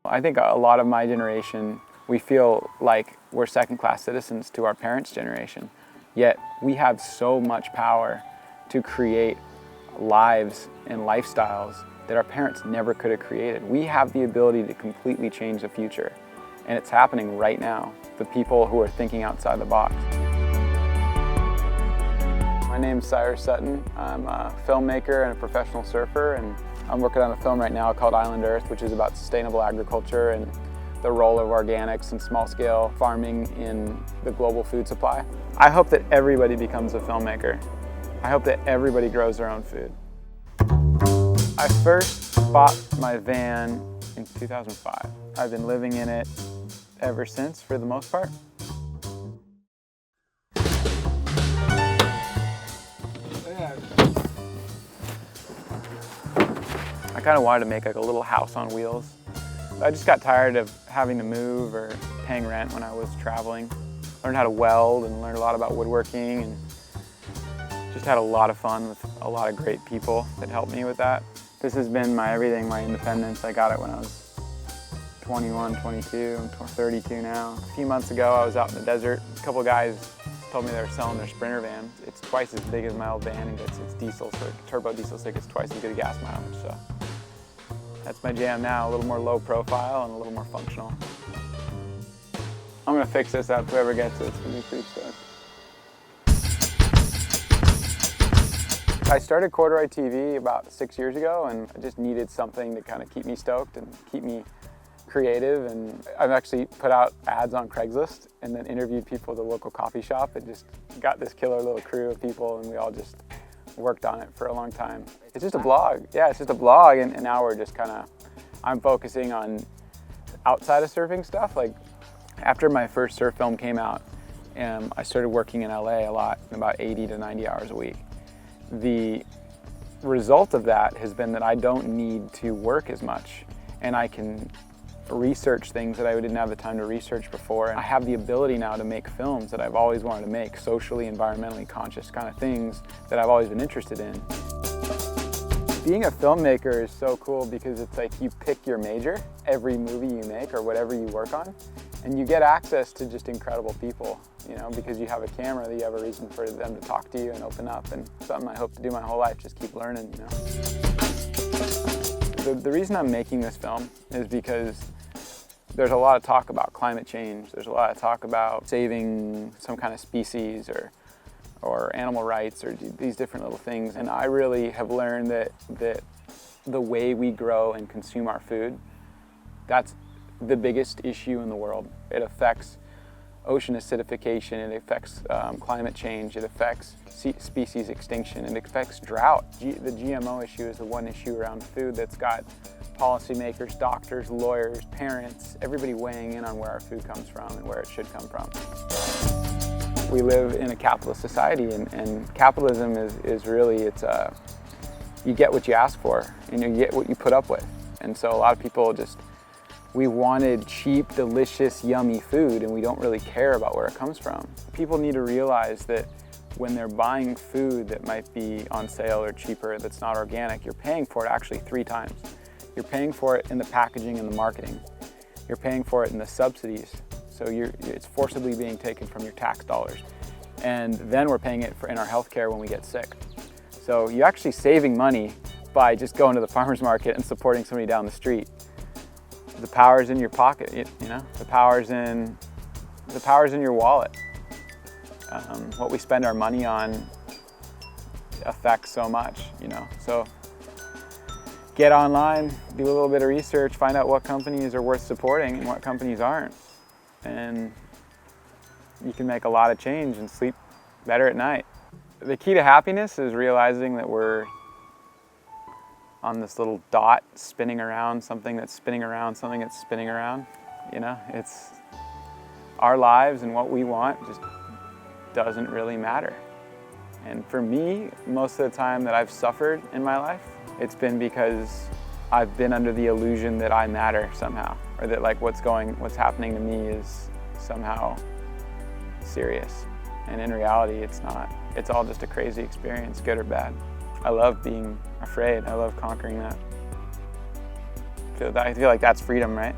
I think a lot of my generation, we feel like we're second-class citizens to our parents' generation, yet we have so much power to create lives and lifestyles that our parents never could have created. We have the ability to completely change the future, and it's happening right now, the people who are thinking outside the box. My name's Cyrus Sutton. I'm a filmmaker and a professional surfer, and I'm working on a film right now called Earth, which is about sustainable agriculture and the role of organics and small-scale farming in the global food supply. I hope that everybody becomes a filmmaker. I hope that everybody grows their own food. I first bought my van in 2005. I've been living in it ever since, for the most part. I kind of wanted to make like a little house on wheels. I just got tired of having to move or paying rent when I was traveling. Learned how to weld and learned a lot about woodworking, and just had a lot of fun with a lot of great people that helped me with that. This has been my everything, my independence. I got it when I was 21, 22, I'm 32 now. A few months ago I was out in the desert. A couple of guys told me they were selling their Sprinter van. It's twice as big as my old van, and it's diesel, so turbo diesel, so it gets twice as good a gas mileage. So that's my jam now, a little more low profile and a little more functional. I'm gonna fix this up, whoever gets it, it's gonna be pretty stoked. I started Corduroy TV about 6 years ago, and I just needed something to kind of keep me stoked and keep me creative. And I've actually put out ads on Craigslist and then interviewed people at the local coffee shop, and just got this killer little crew of people, and we all just worked on it for a long time. It's just a blog. Yeah, it's just a blog, and now we're just kind of, I'm focusing on outside of surfing stuff. Like after my first surf film came out, I started working in LA a lot, about 80 to 90 hours a week. The result of that has been that I don't need to work as much, and I can research things that I didn't have the time to research before. And I have the ability now to make films that I've always wanted to make, socially, environmentally conscious kind of things that I've always been interested in. Being a filmmaker is so cool because it's like you pick your major every movie you make or whatever you work on, and you get access to just incredible people, you know, because you have a camera, that you have a reason for them to talk to you and open up, and something I hope to do my whole life, just keep learning, you know. The reason I'm making this film is because there's a lot of talk about climate change. There's a lot of talk about saving some kind of species or animal rights or these different little things. And I really have learned that the way we grow and consume our food, that's the biggest issue in the world. It affects ocean acidification, it affects climate change, it affects species extinction, it affects drought. The GMO issue is the one issue around food that's got policymakers, doctors, lawyers, parents, everybody weighing in on where our food comes from and where it should come from. We live in a capitalist society, and capitalism is really, you get what you ask for and you get what you put up with. And so a lot of people we wanted cheap, delicious, yummy food, and we don't really care about where it comes from. People need to realize that when they're buying food that might be on sale or cheaper, that's not organic, you're paying for it actually 3 times. You're paying for it in the packaging and the marketing. You're paying for it in the subsidies. So it's forcibly being taken from your tax dollars. And then we're paying it in our healthcare when we get sick. So you're actually saving money by just going to the farmer's market and supporting somebody down the street. The power's in your pocket, you know? The power's in your wallet. What we spend our money on affects so much, you know? So get online, do a little bit of research, find out what companies are worth supporting and what companies aren't. And you can make a lot of change and sleep better at night. The key to happiness is realizing that we're on this little dot spinning around, something that's spinning around, something that's spinning around. You know, it's our lives, and what we want just doesn't really matter. And for me, most of the time that I've suffered in my life, it's been because I've been under the illusion that I matter somehow, or that like what's happening to me is somehow serious. And in reality, it's not. It's all just a crazy experience, good or bad. I love being afraid. I love conquering that. I feel like that's freedom, right?